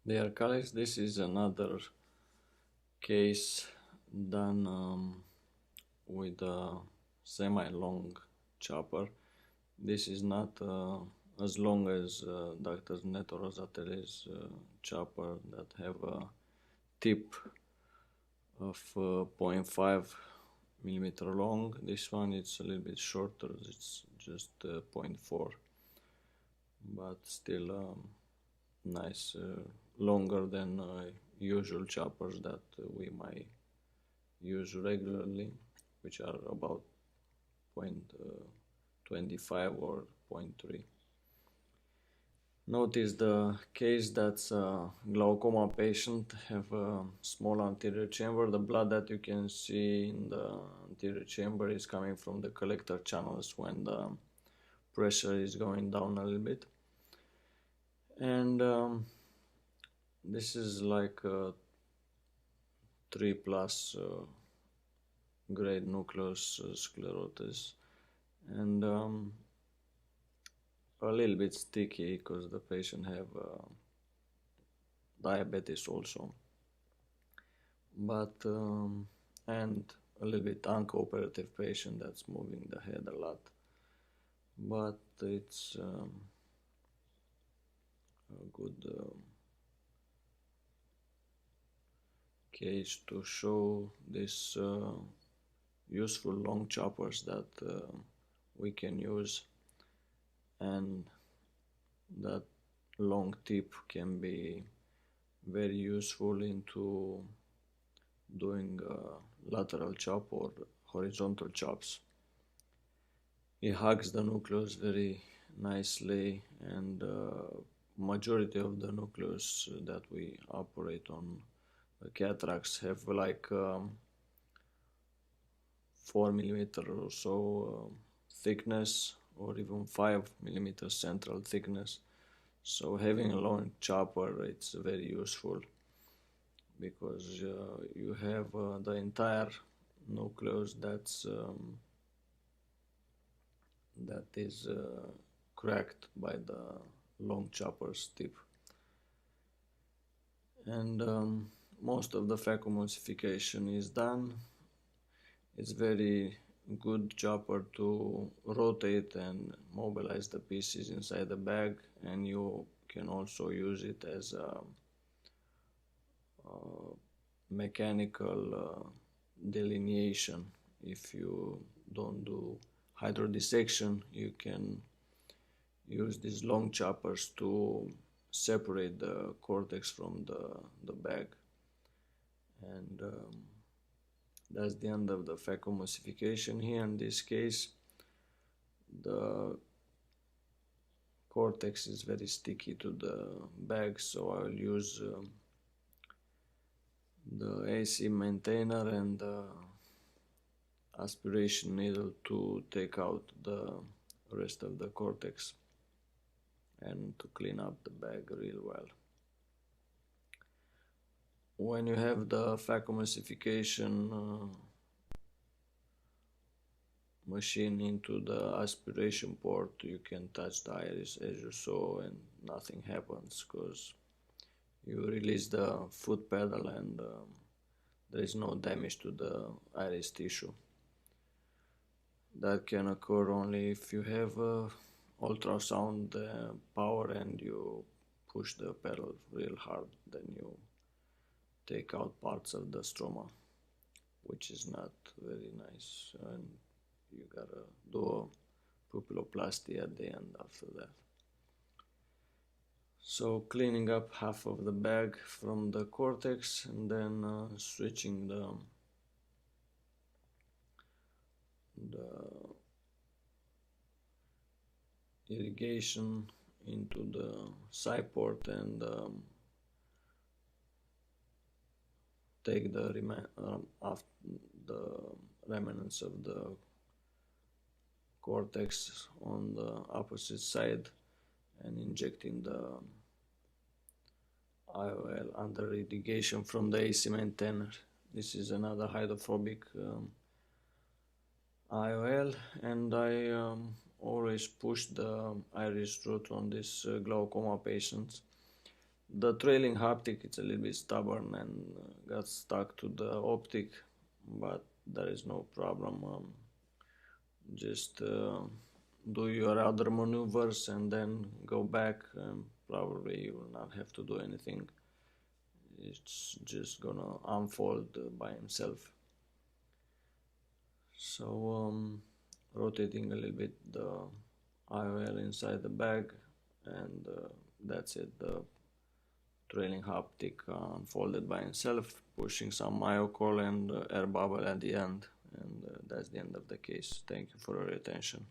Dear colleagues, this is another case done with a semi-long chopper. This is not as long as Dr. Neto Rosatelli's chopper that have a tip of zero point 0.5 millimeter long. This one it's a little bit shorter, it's just 0.4, but still nice, longer than usual choppers that we might use regularly, which are about 0.25 or zero point 0.3. Notice the case that's a glaucoma patient have a small anterior chamber. The blood that you can see in the anterior chamber is coming from the collector channels when the pressure is going down a little bit. And this is like a 3 plus grade nucleus sclerosis, and a little bit sticky because the patient have diabetes also, but and a little bit uncooperative patient that's moving the head a lot, but it's a good case to show this useful long choppers that we can use, and that long tip can be very useful into doing lateral chop or horizontal chops. It hugs the nucleus very nicely, and majority of the nucleus that we operate on cataracts have like 4 millimeter or so thickness, or even 5 millimeter central thickness. So having a long chopper, it's very useful because you have the entire nucleus that is cracked by the long chopper's tip. And most of the phacoemulsification is done. It's very good chopper to rotate and mobilize the pieces inside the bag, and you can also use it as a mechanical delineation. If you don't do hydrodissection, you can use these long choppers to separate the cortex from the bag. And that's the end of the phacoemulsification. Here in this case, the cortex is very sticky to the bag, so I'll use the AC maintainer and the aspiration needle to take out the rest of the cortex and to clean up the bag real well. When you have the phacoemulsification machine into the aspiration port, you can touch the iris as you saw and nothing happens because you release the foot pedal and there is no damage to the iris tissue. That can occur only if you have ultrasound power and you push the pedal real hard, then you take out parts of the stroma, which is not very nice, and you gotta do a pupilloplasty at the end after that. So cleaning up half of the bag from the cortex and then switching the irrigation into the side port and take the remnants of the cortex on the opposite side and injecting the IOL under irrigation from the AC maintainer. This is another hydrophobic IOL, and I always push the iris root on these glaucoma patients. The trailing haptic is a little bit stubborn and got stuck to the optic, but there is no problem. Just do your other maneuvers and then go back, and probably you will not have to do anything. It's just gonna unfold by himself. So rotating a little bit the IOL inside the bag, and that's it. The trailing haptic unfolded by himself, pushing some myocol and air bubble at the end, and that's the end of the case. Thank you for your attention.